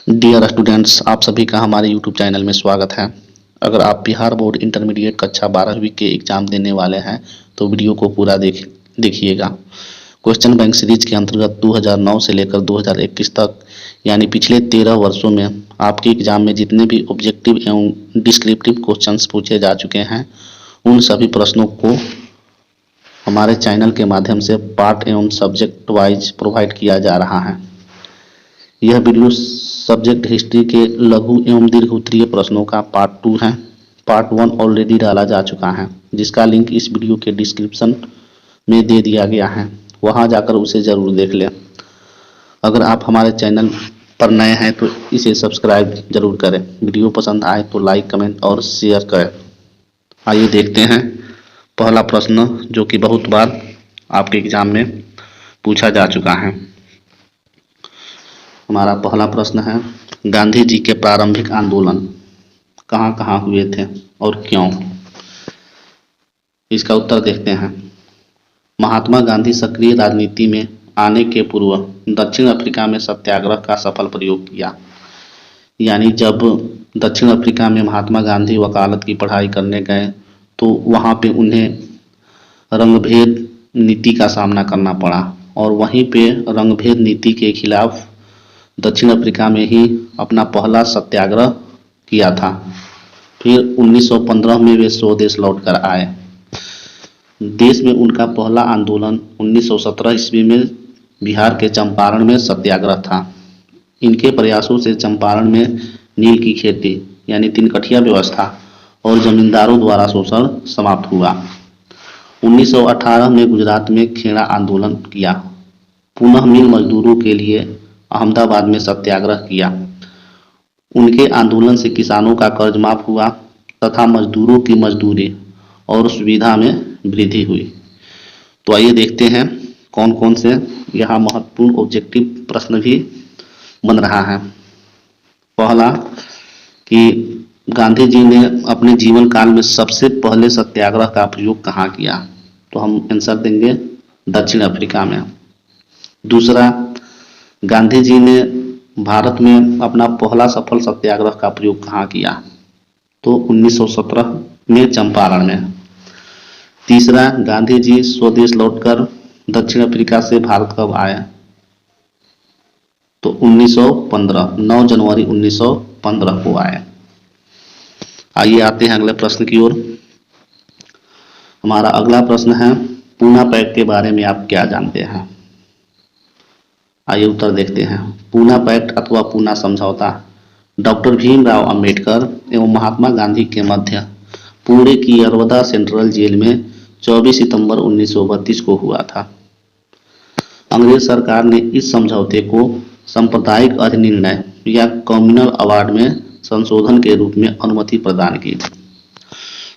Dear students, आप सभी का हमारे यूट्यूब चैनल में स्वागत है। अगर आप बिहार बोर्ड इंटरमीडिएट कक्षा 12वीं के एग्जाम देने वाले हैं तो वीडियो को पूरा देखिएगा। क्वेश्चन बैंक सीरीज के अंतर्गत 2009 से लेकर 2021 तक यानी पिछले 13 वर्षों में आपके एग्जाम में जितने भी ऑब्जेक्टिव एवं डिस्क्रिप्टिव क्वेश्चंस पूछे जा चुके हैं उन सभी प्रश्नों को हमारे चैनल के माध्यम से पार्ट एवं सब्जेक्ट वाइज प्रोवाइड किया जा रहा है। यह वीडियो सब्जेक्ट हिस्ट्री के लघु एवं दीर्घ उत्तरीय प्रश्नों का पार्ट 2 है। पार्ट 1 ऑलरेडी डाला जा चुका है, जिसका लिंक इस वीडियो के डिस्क्रिप्शन में दे दिया गया है, वहां जाकर उसे जरूर देख लें। अगर आप हमारे चैनल पर नए हैं तो इसे सब्सक्राइब जरूर करें। वीडियो पसंद आए तो लाइक, कमेंट और शेयर करें। आइए देखते हैं पहला प्रश्न, जो कि बहुत बार आपके एग्जाम में पूछा जा चुका है। हमारा पहला प्रश्न है, गांधी जी के प्रारंभिक आंदोलन कहाँ कहाँ हुए थे और क्यों? इसका उत्तर देखते हैं। महात्मा गांधी सक्रिय राजनीति में आने के पूर्व दक्षिण अफ्रीका में सत्याग्रह का सफल प्रयोग किया। यानी जब दक्षिण अफ्रीका में महात्मा गांधी वकालत की पढ़ाई करने गए तो वहाँ पे उन्हें रंगभेद नीति का सामना करना पड़ा और वहीं पे रंगभेद नीति के खिलाफ दक्षिण अफ्रीका में ही अपना पहला सत्याग्रह किया था। फिर 1915 में वे स्वदेश लौटकर आए। देश में उनका पहला आंदोलन 1917 ईस्वी में बिहार के चंपारण में सत्याग्रह था। इनके प्रयासों से चंपारण में नील की खेती यानी तिनकठिया व्यवस्था और जमींदारों द्वारा शोषण समाप्त हुआ। 1918 में गुजरात में खेड़ा आंदोलन किया। पुनः मिल मजदूरों के लिए अहमदाबाद में सत्याग्रह किया। उनके आंदोलन से किसानों का कर्ज माफ हुआ तथा मजदूरों की मजदूरी और सुविधा में वृद्धि हुई। तो आइए देखते हैं कौन कौन से यहाँ महत्वपूर्ण ऑब्जेक्टिव प्रश्न भी बन रहा है। पहला कि गांधी जी ने अपने जीवन काल में सबसे पहले सत्याग्रह का प्रयोग कहाँ किया? तो हम आंसर देंगे दक्षिण अफ्रीका में। दूसरा, गांधी जी ने भारत में अपना पहला सफल सत्याग्रह का प्रयोग कहाँ किया? तो 1917 में चंपारण में। तीसरा, गांधी जी स्वदेश लौटकर दक्षिण अफ्रीका से भारत कब आए? तो 1915 9 जनवरी 1915 को आए। आइए आते हैं अगले प्रश्न की ओर। हमारा अगला प्रश्न है, पूना पैक्ट के बारे में आप क्या जानते हैं? आइए उत्तर देखते हैं। पूना पैक्ट अथवा पूना समझौता डॉक्टर भीमराव अंबेडकर एवं महात्मा गांधी के मध्य पुणे की यरवदा सेंट्रल जेल में 24 सितंबर 1932 को हुआ था। अंग्रेज सरकार ने इस समझौते को सांप्रदायिक अधिनिर्णय या कम्युनल अवार्ड में संशोधन के रूप में अनुमति प्रदान की।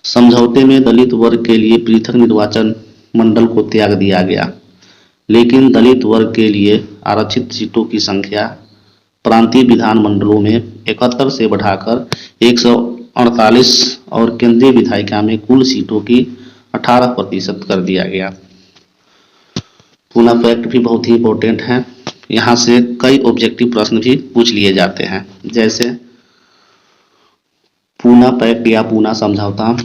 समझौते में दलित वर्ग के लिए पृथक निर्वाचन मंडल को त्याग दिया गया, लेकिन दलित वर्ग के लिए आरक्षित सीटों की संख्या प्रांतीय विधान मंडलों में 71 से बढ़ाकर 148 और केंद्रीय विधायिका में कुल सीटों की 18% कर दिया गया। पूना पैक्ट भी बहुत ही इंपॉर्टेंट है। यहाँ से कई ऑब्जेक्टिव प्रश्न भी पूछ लिए जाते हैं, जैसे पूना पैक्ट या पूना समझौता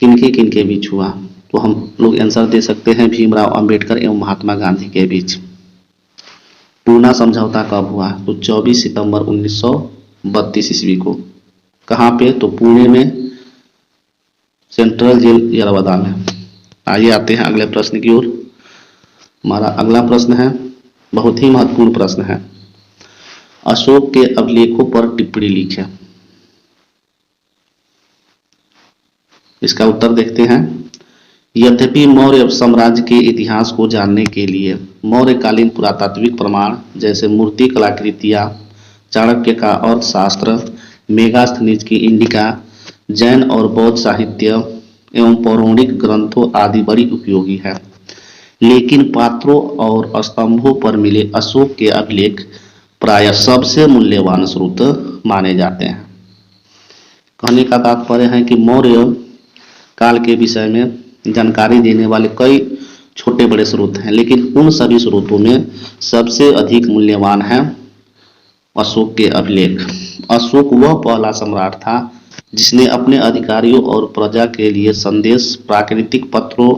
किनके बीच हुआ? तो हम लोग आंसर दे सकते हैं भीमराव अंबेडकर एवं महात्मा गांधी के बीच। पूना समझौता कब हुआ? तो 24 सितंबर 1932 ईस्वी को। कहाँ पे? तो पुणे में सेंट्रल जेल यरवदा में। आइए आते हैं अगले प्रश्न की ओर। हमारा अगला प्रश्न है, बहुत ही महत्वपूर्ण प्रश्न है, अशोक के अभिलेखों पर टिप्पणी लिखें। इसका उत्तर देखते हैं। यद्यपि मौर्य साम्राज्य के इतिहास को जानने के लिए मौर्यकालीन पुरातात्विक प्रमाण जैसे मूर्ति कलाकृतियां, चाणक्य का अर्थशास्त्र, मेगास्थनीज की इंडिका, जैन और बौद्ध साहित्य एवं पौराणिक ग्रंथों आदि बड़ी उपयोगी है, लेकिन पात्रों और स्तंभों पर मिले अशोक के अभिलेख प्रायः सबसे मूल्यवान स्रोत माने जाते हैं। कहने का तात्पर्य है कि मौर्य काल के विषय में जानकारी देने वाले कई छोटे बड़े स्रोत हैं, लेकिन उन सभी स्रोतों में सबसे अधिक मूल्यवान है अशोक के अभिलेख। अशोक वह पहला सम्राट था जिसने अपने अधिकारियों और प्रजा के लिए संदेश प्राकृतिक पत्रों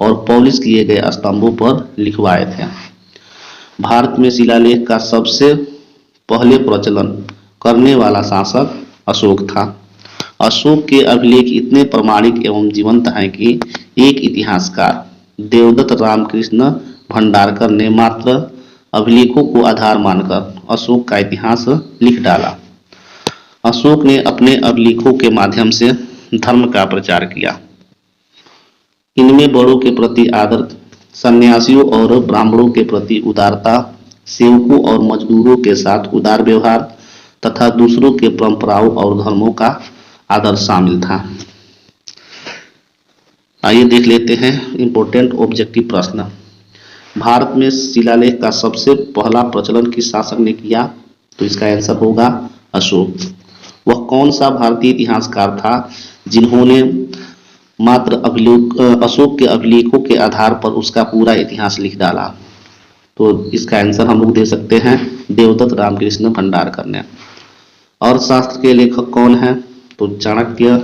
और पॉलिश किए गए स्तंभों पर लिखवाए थे। भारत में शिलालेख का सबसे पहले प्रचलन करने वाला शासक अशोक था। अशोक के अभिलेख इतने प्रमाणिक एवं जीवंत हैं कि एक इतिहासकार देवदत्त रामकृष्ण भंडारकर ने मात्र अभिलेखों को आधार मानकर अशोक का इतिहास लिख डाला। अशोक ने अपने अभिलेखों के माध्यम से धर्म का प्रचार किया। इनमें बड़ों के प्रति आदर, सन्यासियों और ब्राह्मणों के प्रति उदारता, सेवकों और मजदूरों के साथ उदार व्यवहार तथा दूसरों के परंपराओं और धर्मों का आदर शामिल था। आइए देख लेते हैं इंपॉर्टेंट ऑब्जेक्टिव प्रश्न। भारत में शिलालेख का सबसे पहला प्रचलन किस शासक ने किया? तो इसका आंसर होगा अशोक। वह कौन सा भारतीय इतिहासकार था जिन्होंने मात्र अशोक के अभिलेखों के आधार पर उसका पूरा इतिहास लिख डाला? तो इसका आंसर हम लोग दे सकते हैं देवदत्त रामकृष्ण भंडारकर ने। अर्थशास्त्र के लेखक कौन है? तो चाणक्य।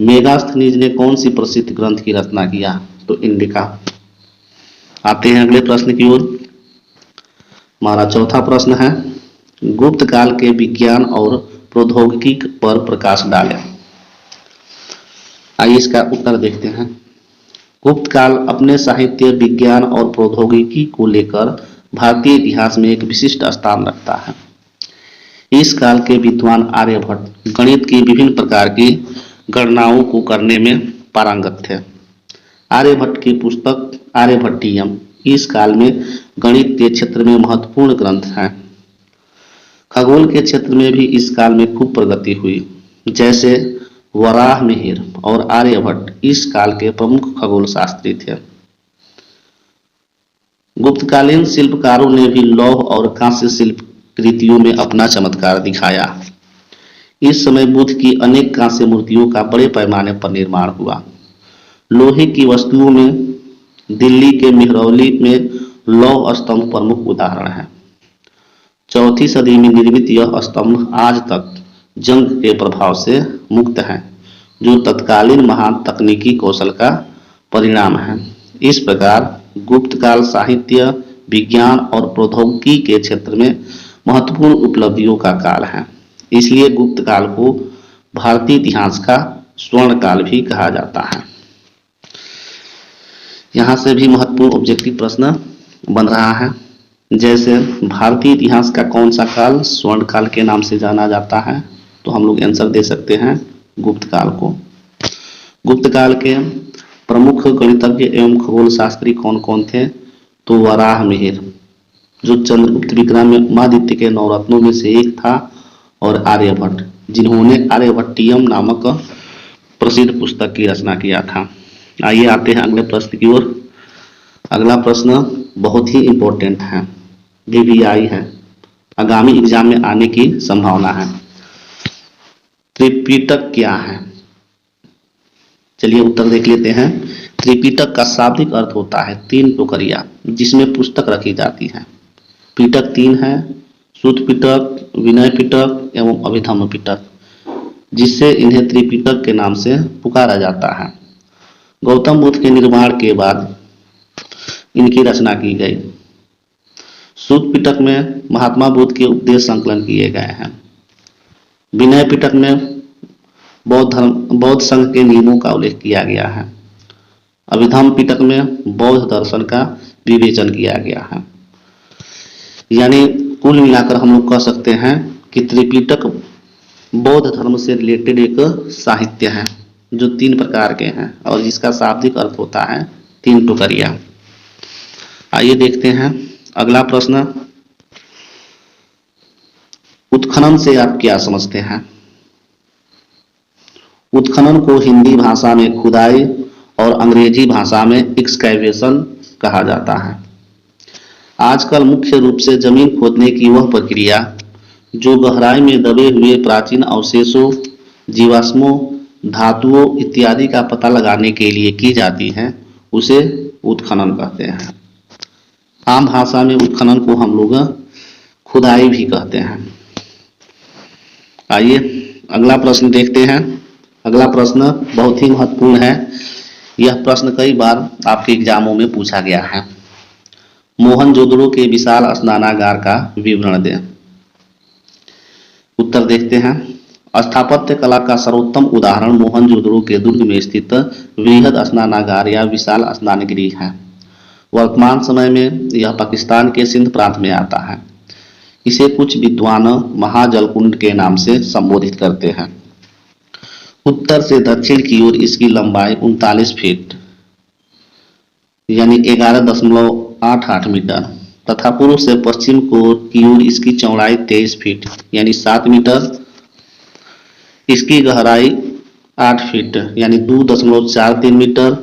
मेगास्थनीज ने कौन सी प्रसिद्ध ग्रंथ की रचना किया? तो इंडिका। आते हैं अगले प्रश्न की ओर। हमारा चौथा प्रश्न है, गुप्त काल के विज्ञान और प्रौद्योगिकी पर प्रकाश डालें। आइए इसका उत्तर देखते हैं। गुप्त काल अपने साहित्य, विज्ञान और प्रौद्योगिकी को लेकर भारतीय इतिहास में एक विशिष्ट स्थान रखता है। इस काल के विद्वान आर्यभट्ट गणित की विभिन्न प्रकार की गणनाओं को करने में पारंगत थे। आर्यभट्ट की पुस्तक आर्यभट्टीयम इस काल में गणित के क्षेत्र में महत्वपूर्ण ग्रंथ है। खगोल के क्षेत्र में भी इस काल में खूब प्रगति हुई। जैसे वराहमिहिर और आर्यभट्ट इस काल के प्रमुख खगोल शास्त्री थे। गुप्तकालीन शिल्पकारों ने भी लौह और कांस्य शिल्प कृतियों में अपना चमत्कार दिखाया। इस समय बुद्ध की अनेक कांस्य मूर्तियों का बड़े पैमाने पर निर्माण हुआ। लोहे की वस्तुओं में दिल्ली के मेहरौली में लौह स्तंभ प्रमुख उदाहरण है। चौथी सदी में निर्मित यह स्तंभ आज तक जंग के प्रभाव से मुक्त है, जो तत्कालीन महान तकनीकी कौशल का परिणाम है। इस प्रकार गुप्त काल साहित्य, विज्ञान और प्रौद्योगिकी के क्षेत्र में महत्वपूर्ण उपलब्धियों का काल है। इसलिए गुप्त काल को भारतीय इतिहास का स्वर्ण काल भी कहा जाता है। यहाँ से भी महत्वपूर्ण ऑब्जेक्टिव प्रश्न बन रहा है। जैसे भारतीय इतिहास का कौन सा काल स्वर्ण काल के नाम से जाना जाता है? तो हम लोग आंसर दे सकते हैं गुप्त काल को। गुप्त काल के प्रमुख गणितज्ञ एवं खगोल शास्त्री कौन कौन थे? तो वराहमिहिर, जो चंद्रगुप्त विक्रमादित्य के नवरत्नों में से एक था, और आर्यभट्ट, जिन्होंने आर्यभट्टीयम नामक प्रसिद्ध पुस्तक की रचना किया था। आइए आते हैं अगले प्रश्न की ओर। अगला प्रश्न बहुत ही इंपॉर्टेंट है, VVI है, आगामी एग्जाम में आने की संभावना है। त्रिपिटक क्या है? चलिए उत्तर देख लेते हैं। त्रिपिटक का शाब्दिक अर्थ होता है 3 टोकरियां जिसमें पुस्तक रखी जाती है। पिटक 3 है, सूत पिटक, विनय पिटक एवं अभिधम्म पिटक, जिससे इन्हें त्रिपिटक के नाम से पुकारा जाता है। गौतम बुद्ध के निर्वाण के बाद इनकी रचना की गई। सूत पिटक में महात्मा बुद्ध के उपदेश संकलन किए गए हैं। विनय पिटक में बौद्ध संघ के नियमों का उल्लेख किया गया है। अभिधम्म पिटक में बौद्ध दर्शन का विवेचन किया गया है। यानी कुल मिलाकर हम लोग कह सकते हैं कि त्रिपिटक बौद्ध धर्म से रिलेटेड एक साहित्य है जो 3 प्रकार के हैं और जिसका शाब्दिक अर्थ होता है 3 टुकड़ियां। आइए देखते हैं अगला प्रश्न। उत्खनन से आप क्या समझते हैं? उत्खनन को हिंदी भाषा में खुदाई और अंग्रेजी भाषा में एक्सकैवेशन कहा जाता है। आजकल मुख्य रूप से जमीन खोदने की वह प्रक्रिया जो गहराई में दबे हुए प्राचीन अवशेषों, जीवाश्मों, धातुओं इत्यादि का पता लगाने के लिए की जाती है, उसे उत्खनन कहते हैं। आम भाषा में उत्खनन को हम लोग खुदाई भी कहते हैं। आइए अगला प्रश्न देखते हैं। अगला प्रश्न बहुत ही महत्वपूर्ण है। यह प्रश्न कई बार आपके एग्जामों में पूछा गया है। मोहनजोदड़ो के विशाल स्नानागार का विवरण दें। उत्तर देखते हैं। स्थापत्य कला का सर्वोत्तम उदाहरण मोहनजोदड़ो के दुर्ग में स्थित वृहद स्नानागार या विशाल स्नान गृह है। वर्तमान समय में यह पाकिस्तान के सिंध प्रांत में आता है। इसे कुछ विद्वान महाजलकुंड के नाम से संबोधित करते हैं। उत्तर से दक्षिण की ओर इसकी लंबाई 39 फीट यानी 11.88 मीटर तथा पूर्व से पश्चिम की ओर इसकी चौड़ाई 23 फीट यानी 7 मीटर, इसकी गहराई 8 फीट यानी 2.43 मीटर।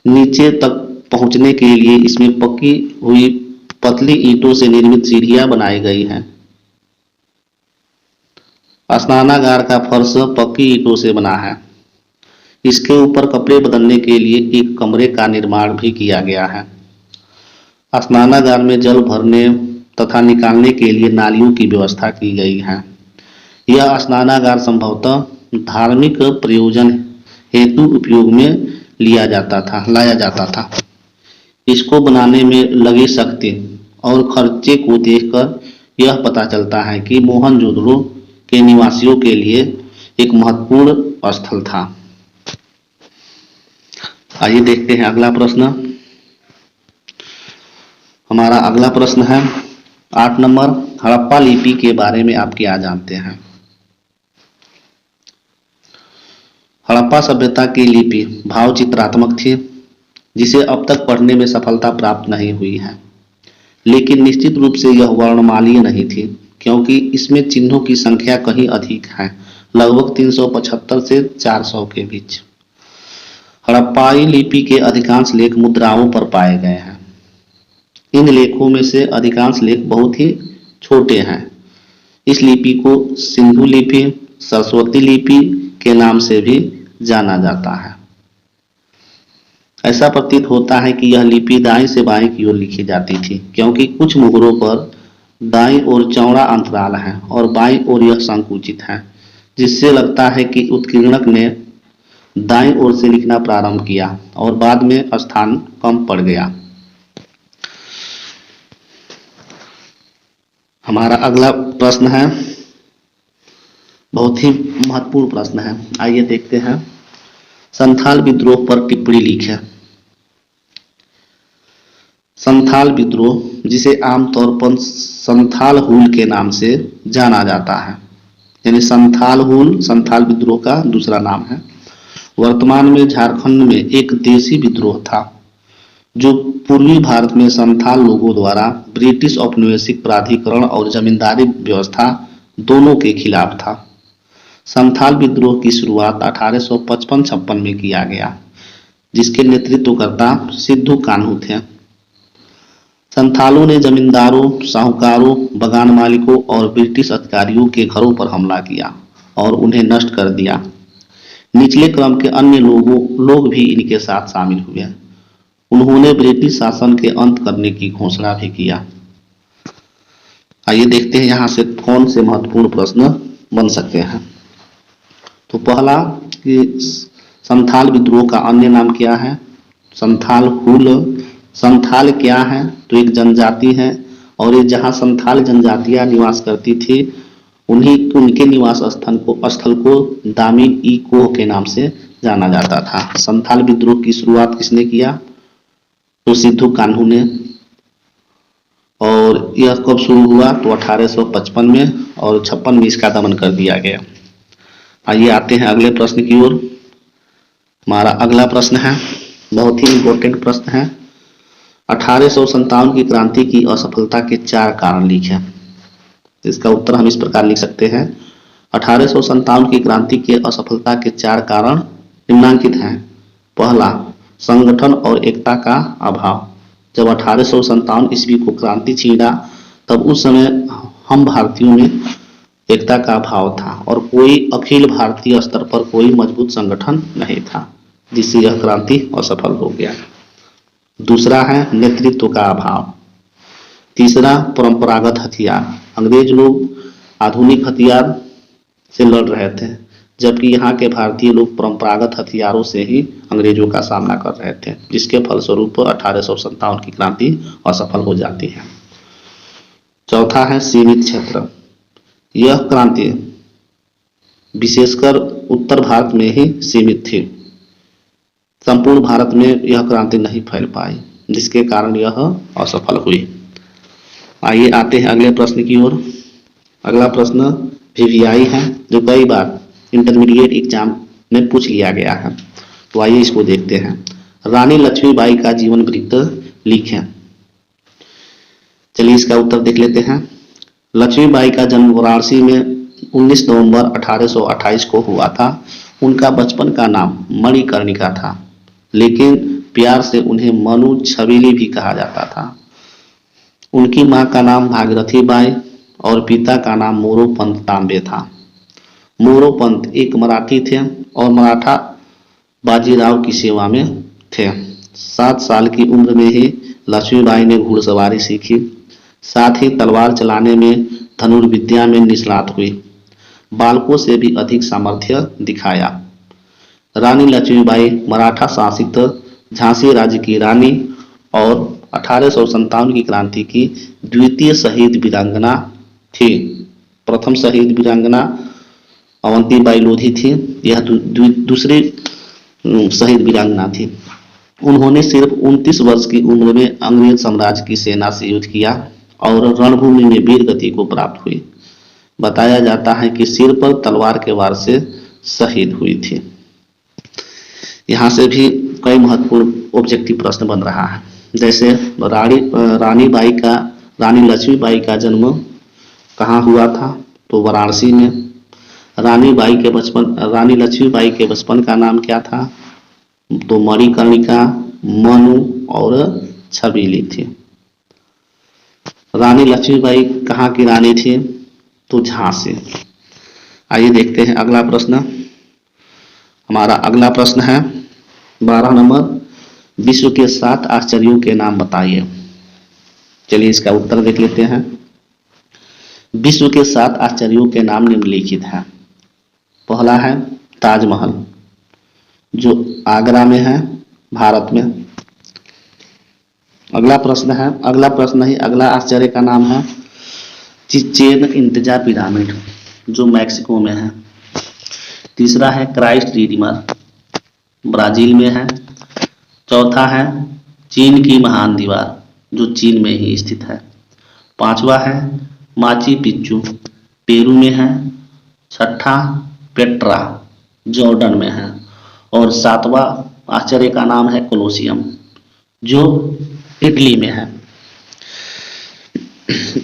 नीचे तक पहुंचने के लिए इसमें पक्की हुई पतली ईंटों से निर्मित सीढ़ियां बनाई गई हैं। स्नानागार का फर्श पक्की ईंटों से बना है। इसके ऊपर कपड़े बदलने के लिए एक कमरे का निर्माण भी किया गया है। स्नानागार में जल भरने तथा निकालने के लिए नालियों की व्यवस्था की गई है। यह स्नानागार संभवतः धार्मिक प्रयोजन हेतु उपयोग में लाया जाता था। इसको बनाने में लगी शक्ति और खर्चे को देखकर यह पता चलता है कि मोहनजोदड़ो के निवासियों के लिए एक महत्वपूर्ण स्थल था। आइए देखते हैं अगला प्रश्न। हमारा अगला प्रश्न है 8 नंबर। हड़प्पा लिपि के बारे में आप क्या जानते हैं? हड़प्पा सभ्यता की लिपि भावचित्रात्मक थी, जिसे अब तक पढ़ने में सफलता प्राप्त नहीं हुई है। लेकिन निश्चित रूप से यह वर्णमालीय नहीं थी, क्योंकि इसमें चिन्हों की संख्या कहीं अधिक है, लगभग 375 से 400 के बीच। हड़प्पाई लिपि के अधिकांश लेख मुद्राओं पर पाए गए हैं। इन लेखों में से अधिकांश लेख बहुत ही छोटे हैं। इस लिपि को सिंधु लिपि, सरस्वती लिपि के नाम से भी जाना जाता है। ऐसा प्रतीत होता है कि यह लिपि दाएं से बाएं की ओर लिखी जाती थी, क्योंकि कुछ मुहरों पर दाईं ओर चौड़ा अंतराल है और बाईं ओर यह संकुचित है, जिससे लगता है कि उत्कीर्णक ने दाईं ओर से लिखना प्रारंभ किया और बाद में स्थान कम पड़ गया। हमारा अगला प्रश्न है, बहुत ही महत्वपूर्ण प्रश्न है। आइए देखते हैं। संथाल विद्रोह पर टिप्पणी लिखें। संथाल विद्रोह, जिसे आमतौर पर संथाल हुल के नाम से जाना जाता है, यानी संथाल हुल संथाल विद्रोह का दूसरा नाम है, वर्तमान में झारखंड में एक देशी विद्रोह था, जो पूर्वी भारत में संथाल लोगों द्वारा ब्रिटिश औपनिवेशिक प्राधिकरण और जमींदारी व्यवस्था दोनों के खिलाफ था। संथाल विद्रोह की शुरुआत 1855-56 में किया गया, जिसके नेतृत्वकर्ता सिद्धू कान्हू थे। संथालों ने जमींदारों, साहूकारों, बगान मालिकों और ब्रिटिश अधिकारियों के घरों पर हमला किया और उन्हें नष्ट कर दिया। निचले क्रम के अन्य लोग भी इनके साथ शामिल हुए। उन्होंने ब्रिटिश शासन के अंत करने की घोषणा भी किया। आइए देखते हैं यहाँ से कौन से महत्वपूर्ण प्रश्न बन सकते हैं। तो पहला कि संथाल विद्रोह का अन्य नाम क्या है? संथाल हुल। संथाल क्या है? तो एक जनजाति है, और ये जहाँ संथाल जनजातियां निवास करती थी उनके निवास स्थल को दामिन ई कोह के नाम से जाना जाता था। संथाल विद्रोह की शुरुआत किसने किया? तो सिद्धू कान्हू ने। और यह कब शुरू हुआ? तो 1855 में, और 56 में इसका दमन कर दिया गया। आइए आते हैं अगले प्रश्न की ओर। हमारा अगला प्रश्न है, बहुत ही इंपॉर्टेंट प्रश्न है। 1857 की क्रांति की असफलता के 4 कारण लिखें। इसका उत्तर हम इस प्रकार लिख सकते हैं। 1857 की क्रांति के असफलता के 4 कारण निम्नलिखित हैं। पहला, संगठन और एकता का अभाव। जब 1857 ईस्वी को क्रांति छिड़ा, तब उस समय हम भारतीयों में एकता का अभाव था और कोई अखिल भारतीय स्तर पर कोई मजबूत संगठन नहीं था, जिससे यह क्रांति असफल हो गया। दूसरा है नेतृत्व का अभाव। तीसरा, परंपरागत हथियार। अंग्रेज लोग आधुनिक हथियार से लड़ रहे थे, जबकि यहाँ के भारतीय लोग परंपरागत हथियारों से ही अंग्रेजों का सामना कर रहे थे, जिसके फलस्वरूप 1857 की क्रांति असफल हो जाती है। चौथा है सीमित क्षेत्र। यह क्रांति विशेषकर उत्तर भारत में ही सीमित थी। संपूर्ण भारत में यह क्रांति नहीं फैल पाई, जिसके कारण यह असफल हुई। आइए आते हैं अगले प्रश्न की ओर। अगला प्रश्न वीवीआई है, जो कई बार इंटरमीडिएट एग्जाम में पूछ लिया गया है। तो आइए इसको देखते हैं। रानी लक्ष्मीबाई का जीवन वृत्त लिखें। चलिए इसका उत्तर देख लेते हैं। लक्ष्मीबाई का जन्म वाराणसी में 19 नवंबर 1828 को हुआ था। उनका बचपन का नाम मणिकर्णिका था, लेकिन प्यार से उन्हें मनु छबीली भी कहा जाता था। उनकी मां का नाम भागीरथी बाई और पिता का नाम मोरोपंत तांबे था। मोरोपंत एक मराठी थे और मराठा बाजीराव की सेवा में थे। 7 साल की उम्र में ही लक्ष्मीबाई ने घुड़सवारी सीखी, साथ ही तलवार चलाने में, धनुर्विद्या में निष्णात हुई। बालकों से भी अधिक सामर्थ्य दिखाया। रानी लक्ष्मीबाई मराठा शासित झांसी राज्य की रानी और 1857 की क्रांति की द्वितीय शहीद वीरांगना थी। प्रथम शहीद वीरांगना अवंतीबाई लोधी थी, यह दूसरी शहीद वीरांगना थी। उन्होंने सिर्फ 29 वर्ष की उम्र में अंग्रेज साम्राज्य की सेना से युद्ध किया और रणभूमि में वीर गति को प्राप्त हुई। बताया जाता है कि सिर पर तलवार के वार से शहीद हुई थी। यहाँ से भी कई महत्वपूर्ण ऑब्जेक्टिव प्रश्न बन रहा है, जैसे रानी लक्ष्मीबाई का जन्म कहाँ हुआ था, तो वाराणसी में। रानी लक्ष्मीबाई के बचपन का नाम क्या था, तो मणिकर्णिका, मनु और छबीली थी। रानी लक्ष्मीबाई कहाँ की रानी थी, तो झांसी। आइए देखते हैं अगला प्रश्न। हमारा अगला प्रश्न है 12 नंबर, विश्व के 7 आश्चर्यों के नाम बताइए। चलिए इसका उत्तर देख लेते हैं। विश्व के 7 आश्चर्यों के नाम निम्नलिखित हैं। पहला है ताजमहल, जो आगरा में है, भारत में। अगला आश्चर्य का नाम है चिचेन इत्जा पिरामिड, जो मैक्सिको में है। तीसरा है क्राइस्ट रिडीमर, ब्राजील में है। चौथा है चीन की महान दीवार, जो चीन में ही स्थित है। पांचवा है माची पिच्चू, पेरू में है। छठा पेट्रा, जॉर्डन में है। और 7वां आश्चर्य का नाम है कोलोसियम, जो इटली में है।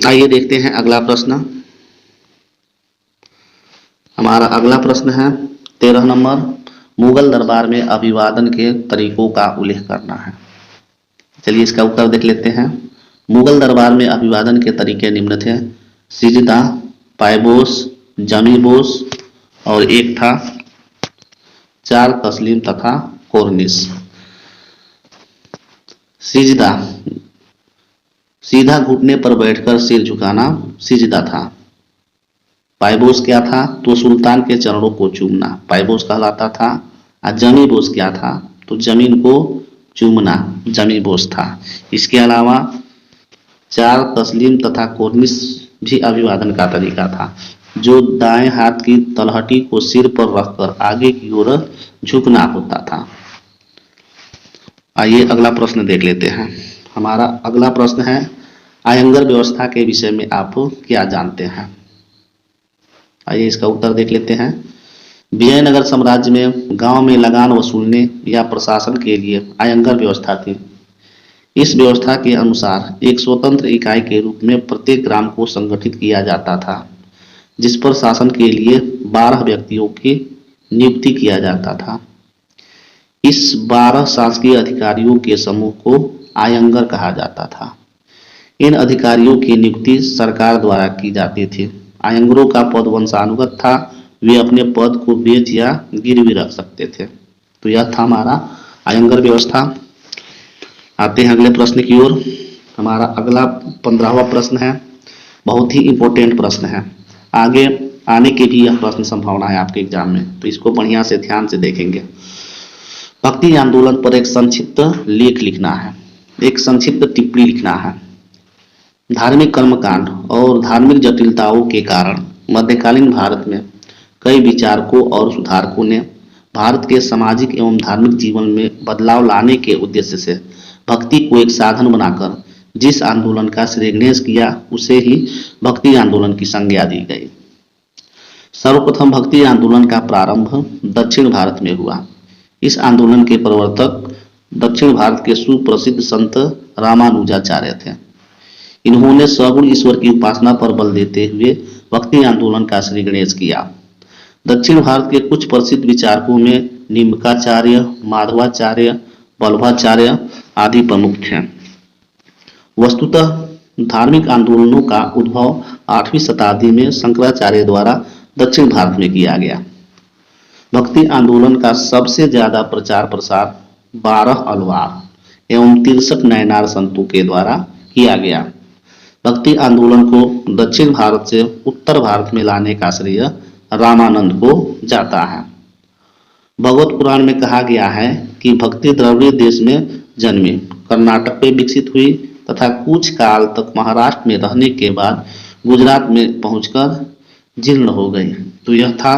आइए देखते हैं अगला प्रश्न। हमारा अगला प्रश्न है 13 नंबर, मुगल दरबार में अभिवादन के तरीकों का उल्लेख करना है। चलिए इसका उत्तर देख लेते हैं। मुगल दरबार में अभिवादन के तरीके निम्न थे: सिजदा, पायबोस, जमीबोस और एक था 4 तस्लीम तथा कोर्निश। सिजदा, सीधा घुटने पर बैठकर सिर झुकाना सिजदा था। पायबोस क्या था, तो सुल्तान के चरणों को चूमना पायबोस कहलाता था। और जमीबोस क्या था, तो जमीन को चूमना जमीबोस था। इसके अलावा 4 तस्लीम तथा कोर्निश भी अभिवादन का तरीका था, जो दाएं हाथ की तलहटी को सिर पर रखकर आगे की ओर झुकना होता था। आइए अगला प्रश्न देख लेते हैं। हमारा अगला प्रश्न है आयंगर व्यवस्था के विषय में आप क्या जानते हैं। आइए इसका उत्तर देख लेते हैं। विजयनगर साम्राज्य में गांव में लगान वसूलने या प्रशासन के लिए आयंगर व्यवस्था थी। इस व्यवस्था के अनुसार एक स्वतंत्र इकाई के रूप में प्रत्येक ग्राम को संगठित किया जाता था, जिस पर शासन के लिए 12 व्यक्तियों की नियुक्ति किया जाता था। इस 12 शासकीय अधिकारियों के समूह को आयंगर कहा जाता था। इन अधिकारियों की नियुक्ति सरकार द्वारा की जाती थी। आयंगरों का पद वंशानुगत था, वे अपने पद को बेच या गिरवी रख सकते थे। तो यह था हमारा आयंगर व्यवस्था। आते हैं अगले प्रश्न की ओर। हमारा अगला 15वां प्रश्न है, बहुत ही इंपॉर्टेंट प्रश्न है, आगे आने की भी यह प्रश्न संभावना है आपके एग्जाम में, तो इसको बढ़िया से ध्यान से देखेंगे। भक्ति आंदोलन पर एक संक्षिप्त लेख लिखना है, एक संक्षिप्त टिप्पणी लिखना है। धार्मिक कर्मकांड और धार्मिक जटिलताओं के कारण मध्यकालीन भारत में कई विचारकों और सुधारकों ने भारत के सामाजिक एवं धार्मिक जीवन में बदलाव लाने के उद्देश्य से भक्ति को एक साधन बनाकर जिस आंदोलन का श्रीगणेश किया उसे ही भक्ति आंदोलन की संज्ञा दी गई। सर्वप्रथम भक्ति आंदोलन का प्रारंभ दक्षिण भारत में हुआ। इस आंदोलन के प्रवर्तक दक्षिण भारत के सुप्रसिद्ध संत रामानुजाचार्य थे। इन्होंने सगुण ईश्वर की उपासना पर बल देते हुए भक्ति आंदोलन का श्रीगणेश किया। दक्षिण भारत के कुछ प्रसिद्ध विचारकों में निम्बकाचार्य, माधवाचार्य, वल्लभाचार्य आदि प्रमुख थे। वस्तुतः धार्मिक आंदोलनों का उद्भव 8वीं शताब्दी में शंकराचार्य द्वारा दक्षिण भारत में किया गया। भक्ति आंदोलन का सबसे ज्यादा प्रचार प्रसार 12 अलवार एवं 63 नयनार संतों के द्वारा किया गया। भक्ति आंदोलन को दक्षिण भारत से उत्तर भारत में लाने का श्रेय रामानंद को जाता है। भगवत पुराण में कहा गया है कि भक्ति द्रविड़ देश में जन्मी, कर्नाटक में विकसित हुई तथा कुछ काल तक महाराष्ट्र में रहने के बाद गुजरात में पहुंचकर जीर्ण हो गई। तो यह था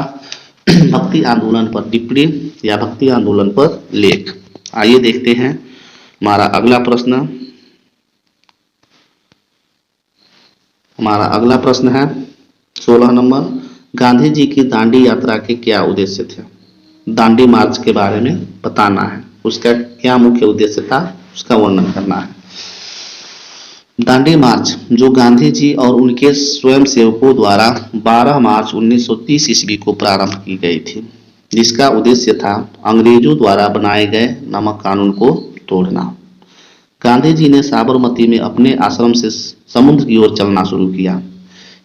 भक्ति आंदोलन पर टिप्पणी या भक्ति आंदोलन पर लेख। आइए देखते हैं हमारा अगला प्रश्न। हमारा अगला प्रश्न है 16 नंबर, गांधी जी की दांडी यात्रा के क्या उद्देश्य थे? दांडी मार्च के बारे में बताना है, उसका क्या मुख्य उद्देश्य था उसका वर्णन करना है। दांडी मार्च जो गांधी जी और उनके स्वयंसेवकों द्वारा 12 मार्च 1930 ईस्वी को प्रारंभ की गई थी, जिसका उद्देश्य था अंग्रेजों द्वारा बनाए गए नमक कानून को तोड़ना। गांधी जी ने साबरमती में अपने आश्रम से समुद्र की ओर चलना शुरू किया।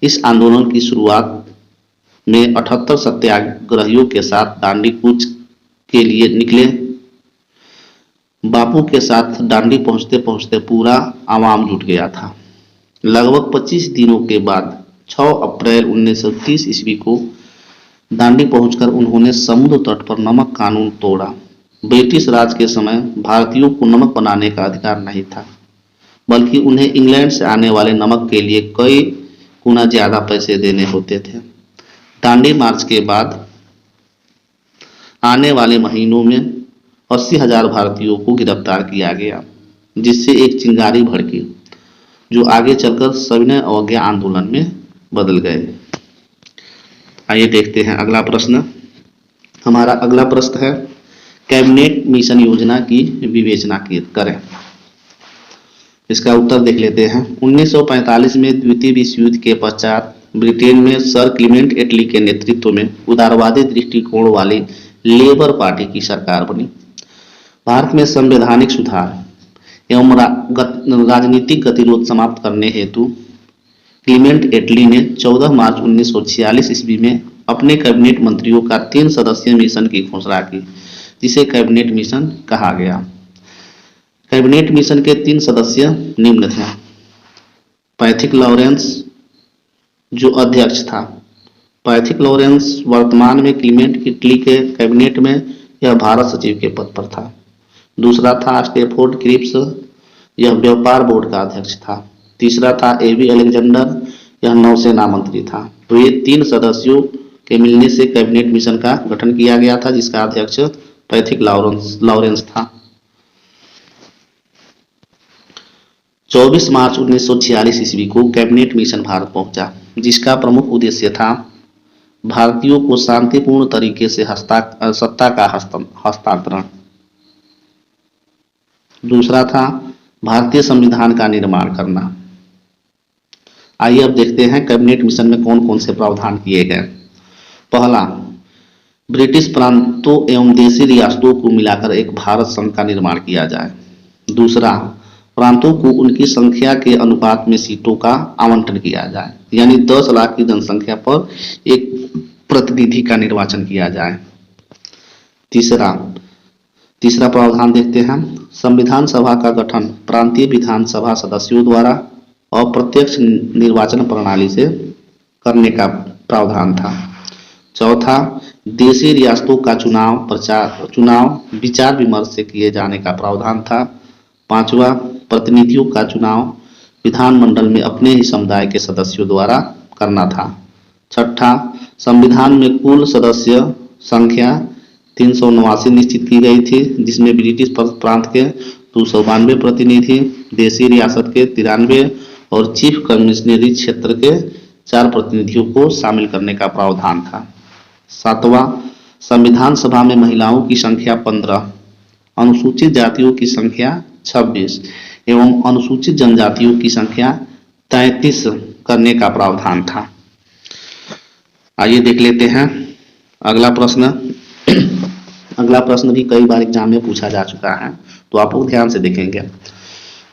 इस आंदोलन की शुरुआत में 78 सत्याग्रहियों के साथ दांडी कूच के लिए निकले। बापू के साथ दांडी पहुंचते पहुंचते पूरा आवाम जुट गया था। लगभग 25 दिनों के बाद 6 अप्रैल 1930 ईस्वी को दांडी पहुंचकर उन्होंने समुद्र तट पर नमक कानून तोड़ा। ब्रिटिश राज के समय भारतीयों को नमक बनाने का अधिकार नहीं था, बल्कि उन्हें इंग्लैंड से आने वाले नमक के लिए कई गुना ज्यादा पैसे देने होते थे। दांडी मार्च के बाद आने वाले महीनों में 80,000 भारतीयों को गिरफ्तार किया गया, जिससे एक चिंगारी भड़की जो आगे चलकर सविनय अवज्ञा आंदोलन में बदल गए। आइए देखते हैं अगला प्रश्न। हमारा अगला प्रश्न है, कैबिनेट मिशन योजना की विवेचना करें। इसका उत्तर देख लेते हैं। 1945 में द्वितीय विश्व युद्ध के पश्चात ब्रिटेन में सर क्लीमेंट एटली के नेतृत्व में उदारवादी दृष्टिकोण वाली लेबर पार्टी की सरकार बनी। भारत में संवैधानिक सुधार एवं राजनीतिक गतिरोध समाप्त करने हेतु क्लीमेंट एटली ने 14 मार्च 1946 ईस्वी में अपने कैबिनेट मंत्रियों का 3 सदस्यीय मिशन की घोषणा की, जिसे कैबिनेट मिशन कहा गया। कैबिनेट मिशन के 3 सदस्य निम्न थे। पैथिक लॉरेंस जो अध्यक्ष था। पैथिक लॉरेंस वर्तमान में क्लीमेंट एटली के कैबिनेट में यह भारत सचिव के पद पर था। दूसरा था स्टेफोर्ड क्रिप्स, यह व्यापार बोर्ड का अध्यक्ष था। तीसरा था एबी अलेक्जेंडर, यह नौसेना मंत्री था। तो ये 3 सदस्यों के मिलने से कैबिनेट मिशन का गठन किया गया था, जिसका अध्यक्ष पैथिक लॉरेंस था। 24 मार्च 1946 ईस्वी को कैबिनेट मिशन भारत पहुंचा, जिसका प्रमुख उद्देश्य था भारतीयों को शांतिपूर्ण तरीके से सत्ता का हस्तांतरण। दूसरा था भारतीय संविधान का निर्माण करना। आइए अब देखते हैं कैबिनेट मिशन में कौन कौन से प्रावधान किए गए। पहला, ब्रिटिश प्रांतों एवं देशी रियासतों को मिलाकर एक भारत संघ का निर्माण किया जाए। दूसरा, प्रांतों को उनकी संख्या के अनुपात में सीटों का आवंटन किया जाए, यानी 10 लाख की जनसंख्या पर एक प्रतिनिधि का निर्वाचन किया जाए। तीसरा प्रावधान देखते हैं, संविधान सभा का गठन प्रांतीय विधानसभा सदस्यों द्वारा अप्रत्यक्ष निर्वाचन प्रणाली से करने का प्रावधान था। चौथा, देशी रियासतों का चुनाव विचार विमर्श से किए जाने का प्रावधान था। पांचवा, प्रतिनिधियों का चुनाव विधानमंडल में अपने ही समुदाय के सदस्यों द्वारा करना था। छठा, संविधान में कुल सदस्य संख्या 389 निश्चित की गई थी, जिसमें ब्रिटिश प्रांत के 292 प्रतिनिधि, देशी रियासत के 93 और चीफ कमिश्नरी क्षेत्र के 4 प्रतिनिधियों को शामिल करने का प्रावधान था। सातवां, संविधान सभा में महिलाओं की संख्या 15, अनुसूचित जातियों की संख्या 26 एवं अनुसूचित जनजातियों की संख्या 33 करने का प्रावधान था। आइए देख लेते हैं अगला प्रश्न। अगला प्रश्न भी कई बार एग्जाम में पूछा जा चुका है, तो आप लोग ध्यान से देखेंगे।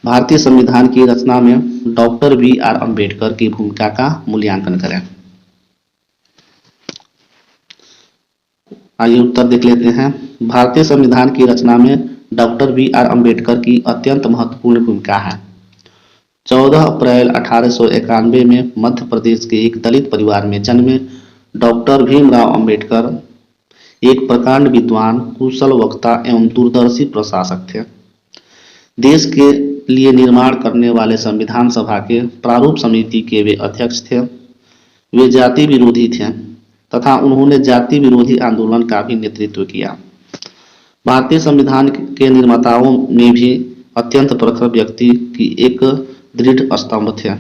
भारतीय संविधान की रचना में डॉक्टर बी.आर. अम्बेडकर की भूमिका का मूल्यांकन करें। आइए उत्तर देख लेते हैं। भारतीय संविधान की रचना में डॉक्टर बी.आर. अम्बेडकर की अत्यंत महत्वपूर्ण भूमिका है। 14 अप्रैल 1891 में मध्य प्रदेश के एक दलित परिवार में जन्मे डॉक्टर भीमराव अम्बेडकर एक प्रकांड विद्वान, कुशल वक्ता एवं दूरदर्शी प्रशासक थे। देश के लिए निर्माण करने वाले संविधान सभा के प्रारूप समिति के वे अध्यक्ष थे। वे जाति विरोधी थे तथा उन्होंने जाति विरोधी आंदोलन का भी नेतृत्व किया। भारतीय संविधान के निर्माताओं में भी अत्यंत प्रखर व्यक्ति की एक दृढ़ स्तंभ थे।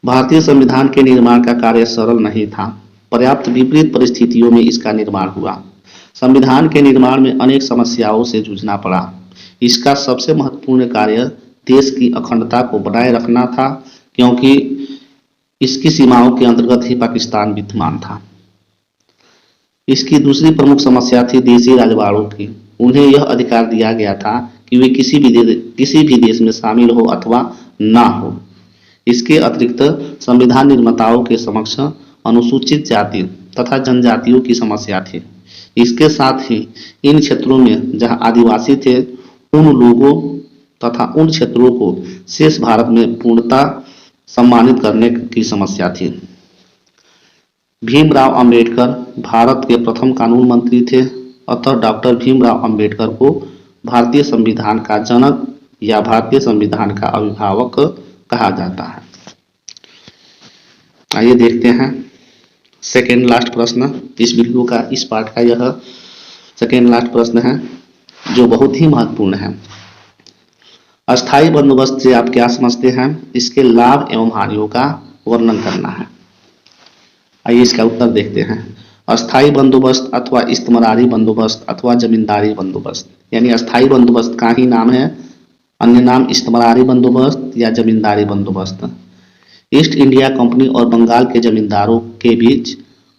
भारतीय संविधान के निर्माण का कार्य सरल नहीं था। पर्याप्त विपरीत परिस्थितियों में इसका निर्माण हुआ। संविधान के निर्माण में अनेक समस्याओं से जूझना पड़ा। इसका सबसे महत्वपूर्ण कार्य देश की अखंडता को बनाए रखना था, क्योंकि इसकी सीमाओं के अंतर्गत ही पाकिस्तान विद्यमान था। इसकी दूसरी प्रमुख समस्या थी देशी राजवाड़ों की। उन्हें यह अधिकार दिया गया था कि वे किसी भी देश में शामिल हो अथवा ना हो। इसके अतिरिक्त संविधान निर्माताओं के समक्ष अनुसूचित जाति तथा जनजातियों की समस्या थी। इसके साथ ही इन क्षेत्रों में जहां आदिवासी थे, उन लोगों तथा उन क्षेत्रों को शेष भारत में पूर्णता सम्मानित करने की समस्या थी। भीमराव अंबेडकर भारत के प्रथम कानून मंत्री थे, अतः डॉक्टर भीमराव अंबेडकर को भारतीय संविधान का जनक या भारतीय संविधान का अभिभावक कहा जाता है। आइए देखते हैं सेकेंड लास्ट प्रश्न। इस वीडियो का इस पार्ट का यह सेकेंड लास्ट प्रश्न है, जो बहुत ही महत्वपूर्ण है। अस्थायी बंदोबस्त से आप क्या समझते हैं? इसके लाभ एवं हानियों का वर्णन करना है। आइए इसका उत्तर देखते हैं। अस्थायी बंदोबस्त अथवा इस्तेमारी बंदोबस्त अथवा जमींदारी बंदोबस्त, यानी अस्थायी बंदोबस्त का ही नाम है, अन्य नाम इस्तेमारी बंदोबस्त या जमींदारी बंदोबस्त। ईस्ट इंडिया कंपनी और बंगाल के जमींदारों के बीच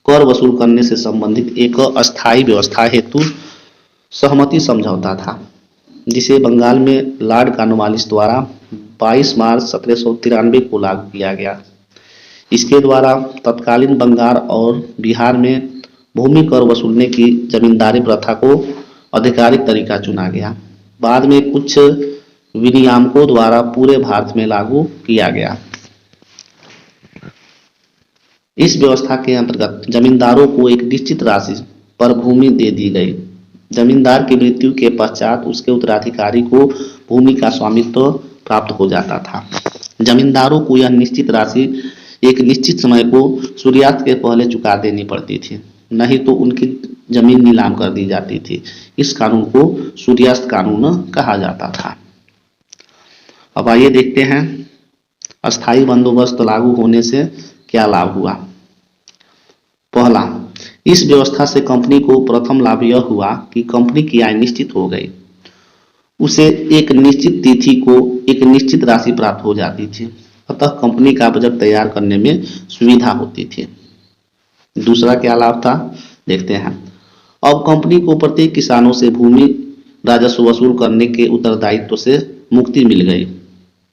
कर वसूल करने से संबंधित एक अस्थायी व्यवस्था हेतु सहमति समझौता था, जिसे बंगाल में लॉर्ड कॉर्नवालिस द्वारा 22 मार्च 1793 को लागू किया गया। इसके द्वारा तत्कालीन बंगाल और बिहार में भूमि कर वसूलने की जमींदारी प्रथा को आधिकारिक तरीका चुना गया। बाद में कुछ विनियामकों द्वारा पूरे भारत में लागू किया गया। इस व्यवस्था के अंतर्गत जमींदारों को एक निश्चित राशि पर भूमि दे दी गई। जमींदार की मृत्यु के पश्चात उसके उत्तराधिकारी को भूमि का स्वामित्व प्राप्त हो जाता था। जमींदारों को यह निश्चित राशि एक निश्चित समय को सूर्यास्त के पहले चुका देनी पड़ती थी, नहीं तो उनकी जमीन नीलाम कर दी जाती थी। इस कानून को सूर्यास्त कानून कहा जाता था। अब आइए देखते हैं अस्थायी बंदोबस्त लागू होने से क्या लाभ हुआ। पहला, इस व्यवस्था से कंपनी को प्रथम लाभ यह हुआ कि कंपनी की आय निश्चित हो गई। उसे एक निश्चित तिथि को एक निश्चित राशि प्राप्त हो जाती थी, अतः कंपनी का बजट तैयार करने में सुविधा होती थी। दूसरा क्या लाभ था, देखते हैं। अब कंपनी को प्रत्येक किसानों से भूमि राजस्व वसूल करने के उत्तरदायित्व से मुक्ति मिल गई।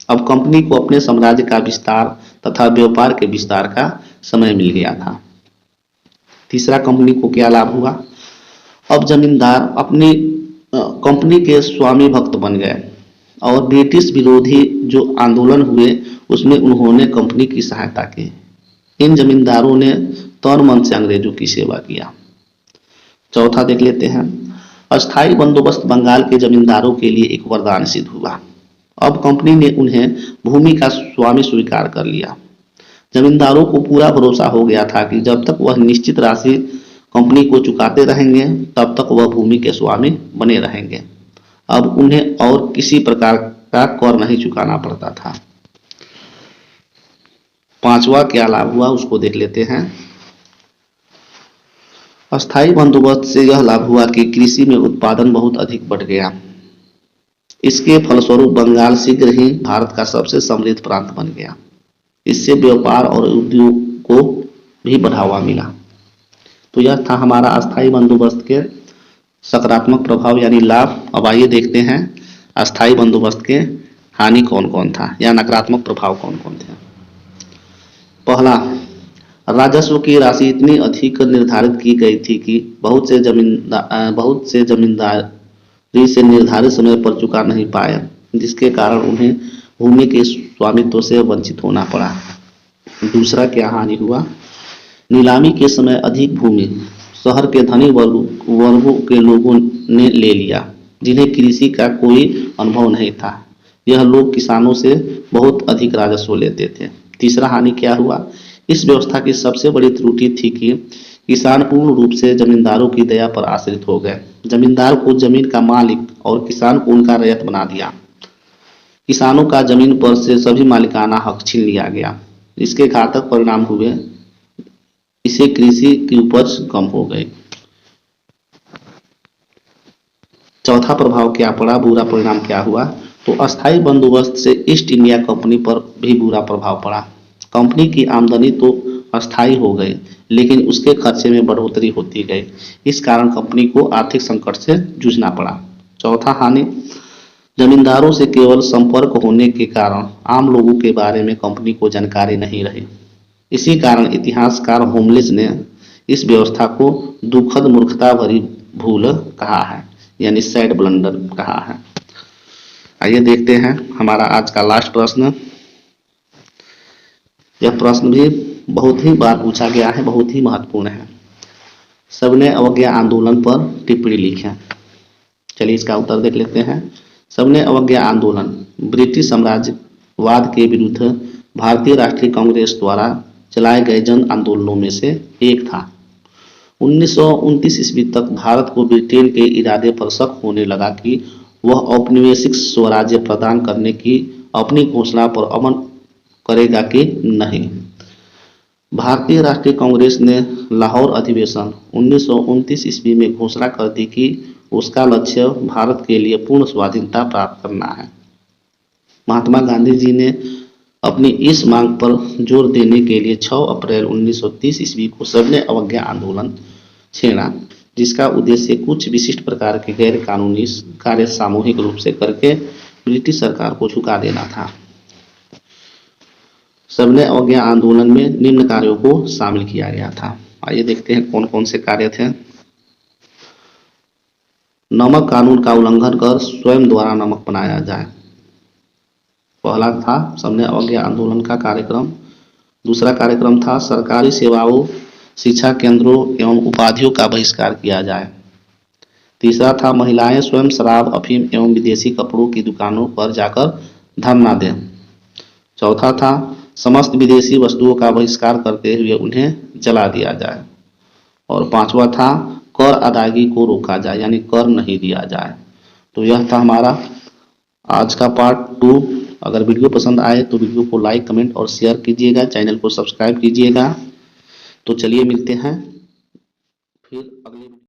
अब कंपनी को अपने साम्राज्य का विस्तार तथा व्यापार के विस्तार का समय मिल गया था। तीसरा, कंपनी को क्या लाभ हुआ, अब जमींदार अपनी कंपनी के स्वामी भक्त बन गए। और ब्रिटिश विरोधी जो आंदोलन हुए उसमें उन्होंने कंपनी की सहायता की। इन जमींदारों ने तन मन से अंग्रेजों की सेवा किया। चौथा देख लेते हैं, अस्थाई बंदोबस्त बंगाल के जमींदारों के लिए एक वरदान सिद्ध हुआ। अब कंपनी ने उन्हें भूमि का स्वामी स्वीकार कर लिया। जमींदारों को पूरा भरोसा हो गया था कि जब तक वह निश्चित राशि कंपनी को चुकाते रहेंगे तब तक वह भूमि के स्वामी बने रहेंगे। अब उन्हें और किसी प्रकार का कर नहीं चुकाना पड़ता था। पांचवा क्या लाभ हुआ उसको देख लेते हैं। अस्थाई बंदोबस्त से यह लाभ हुआ कि कृषि में उत्पादन बहुत अधिक बढ़ गया। इसके फलस्वरूप बंगाल शीघ्र ही भारत का सबसे समृद्ध प्रांत बन गया। इससे व्यापार और उद्योग को भी बढ़ावा मिला। तो यह था हमारा अस्थाई बंदोबस्त के सकारात्मक प्रभाव यानी लाभ। अब आइए देखते हैं अस्थाई बंदोबस्त के हानि कौन कौन था या नकारात्मक प्रभाव कौन कौन थे। पहला, राजस्व की राशि इतनी अधिक निर्धारित की गई थी कि बहुत से जमींदारी से निर्धारित समय पर चुका नहीं पाए, जिसके कारण उन्हें भूमि के स्वामित्व से वंचित होना पड़ा। दूसरा क्या हानि हुआ, नीलामी के समय अधिक भूमि शहर के धनी वर्गों के लोगों ने ले लिया, जिन्हें कृषि का कोई अनुभव नहीं था। यह लोग किसानों से बहुत अधिक राजस्व लेते थे। तीसरा हानि क्या हुआ, इस व्यवस्था की सबसे बड़ी त्रुटि थी कि किसान पूर्ण रूप से जमींदारों की दया पर आश्रित हो गए। जमींदार को जमीन का मालिक और किसान को उनका रैयत बना दिया। किसानों का जमीन पर से सभी मालिकाना हक छीन लिया गया। इसके घातक परिणाम हुए, इससे कृषि की उपज कम हो गई। चौथा प्रभाव क्या पड़ा, बुरा परिणाम क्या हुआ, तो अस्थाई बंदोबस्त से ईस्ट इंडिया कंपनी पर भी बुरा प्रभाव पड़ा। कंपनी की आमदनी तो अस्थाई हो गई, लेकिन उसके खर्चे में बढ़ोतरी होती गई। इस कारण कंपनी को आर्थिक संकट से जूझना पड़ा। चौथा हानि, जमींदारों से केवल संपर्क होने के कारण आम लोगों के बारे में कंपनी को जानकारी नहीं रही। इसी कारण इतिहासकार होमलेस ने इस व्यवस्था को दुखद मूर्खता भरी भूल कहा है, यानी सैड ब्लंडर कहा है। आइए देखते हैं हमारा आज का लास्ट प्रश्न। यह प्रश्न भी बहुत ही बार पूछा गया है, बहुत ही महत्वपूर्ण है। सबने अवज्ञा आंदोलन पर टिप्पणी लिखें। चलिए इसका उत्तर देख लेते हैं। सबने अवज्ञा आंदोलन ब्रिटिश साम्राज्यवाद के विरुद्ध भारतीय राष्ट्रीय कांग्रेस द्वारा चलाए गए जन आंदोलनों में से एक था। 1929 ईस्वी तक भारत को ब्रिटेन के इरादे पर शक होने लगा कि वह औपनिवेशिक स्वराज्य प्रदान करने की अपनी घोषणा पर अमल करेगा कि नहीं। भारतीय राष्ट्रीय कांग्रेस ने लाहौर अधिवेशन 1929 ईस्वी में घोषणा कर दी कि उसका लक्ष्य भारत के लिए पूर्ण स्वाधीनता प्राप्त करना है। महात्मा गांधी जी ने अपनी इस मांग पर जोर देने के लिए 6 अप्रैल 1930 ईस्वी को सबने अवज्ञा आंदोलन छेड़ा, जिसका उद्देश्य कुछ विशिष्ट प्रकार के गैर कानूनी कार्य सामूहिक रूप से करके ब्रिटिश सरकार को झुका देना था। सबने अवज्ञा आंदोलन में निम्न कार्यों को शामिल किया गया था। आइए देखते हैं कौन कौन से कार्य थे। नमक कानून का उल्लंघन कर स्वयं द्वारा नमक बनाया जाए, पहला था सबने अवज्ञा आंदोलन का कार्यक्रम। दूसरा कार्यक्रम था सरकारी सेवाओं, शिक्षा केंद्रों एवं उपाधियों का बहिष्कार किया जाए। तीसरा था महिलाएं स्वयं शराब, अफीम एवं विदेशी कपड़ों की दुकानों पर जाकर धरना दें। चौथा था समस्त विदेशी वस्तुओं का बहिष्कार करते हुए उन्हें जला दिया जाए। और पांचवा था कर अदायगी को रोका जाए, यानी कर नहीं दिया जाए। तो यह था हमारा आज का पार्ट 2। अगर वीडियो पसंद आए तो वीडियो को लाइक, कमेंट और शेयर कीजिएगा, चैनल को सब्सक्राइब कीजिएगा। तो चलिए मिलते हैं फिर अगले